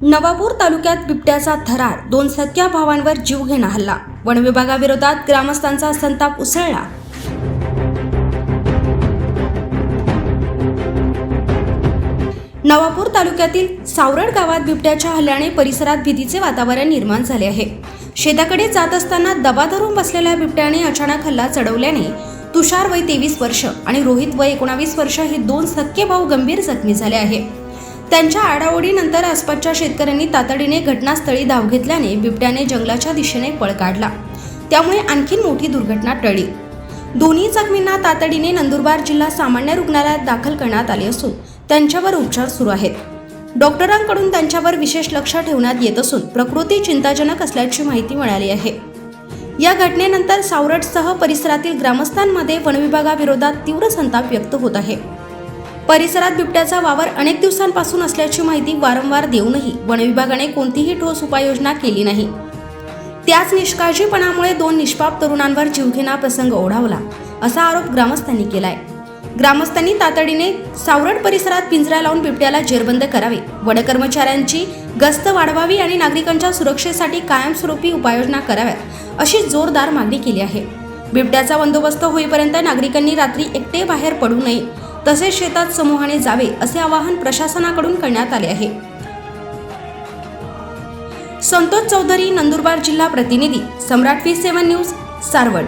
नवापूर तालुक्यात बिबट्याचा थरार, 2 सख्या भावांवर जीवघेणा हल्ला. वन विभागाविरोधात ग्रामस्थांचा संताप उसळला. नवापूर तालुक्यातील सावरड गावात बिबट्याच्या हल्ल्याने परिसरात भीतीचे वातावरण निर्माण झाले आहे. शेताकडे जात असताना दबा धरून बसलेल्या बिबट्याने अचानक हल्ला चढवल्याने तुषार वय 23 वर्ष आणि रोहित वय 19 वर्ष हे 2 सख्खे भाऊ गंभीर जखमी झाले आहे. त्यांच्या आडाओढीनंतर आसपासच्या शेतकऱ्यांनी तातडीने घटनास्थळी धाव घेतल्याने बिबट्याने जंगलाच्या दिशेने पळ काढला. त्यामुळे आणखी मोठी दुर्घटना टळली. दोन्ही जखमींना तातडीने नंदुरबार जिल्हा सामान्य रुग्णालयात दाखल करण्यात आले असून त्यांच्यावर उपचार सुरू आहेत. डॉक्टरांकडून त्यांच्यावर विशेष लक्ष ठेवण्यात येत असून प्रकृती चिंताजनक असल्याची माहिती मिळाली आहे. या घटनेनंतर सावरडसह परिसरातील ग्रामस्थांमध्ये वनविभागाविरोधात तीव्र संताप व्यक्त होत आहे. परिसरात बिबट्याचा वावर अनेक दिवसांपासून असल्याची माहिती वारंवार देऊनही वनविभागाने कोणतीही ठोस उपाययोजना केली नाही. त्याच निष्काळजीपणामुळे 2 निष्पाप तरुणांवर जीवघेणा प्रसंग ओढावला, असा आरोप ग्रामस्थांनी केलाय. ग्रामस्थांनी तातडीने सावरड परिसरात पिंजरा लावून बिबट्याला जेरबंद करावे, वन कर्मचाऱ्यांची गस्त वाढवावी आणि नागरिकांच्या सुरक्षेसाठी कायमस्वरूपी उपाययोजना कराव्यात, अशी जोरदार मागणी केली आहे. बिबट्याचा बंदोबस्त होईपर्यंत नागरिकांनी रात्री एकटे बाहेर पडू नये, तसेच शेतात समूहाने जावे, असे आवाहन प्रशासनाकडून करण्यात आले आहे. संतोष चौधरी, नंदुरबार जिल्हा प्रतिनिधी, सम्राट V7 न्यूज, सारवड.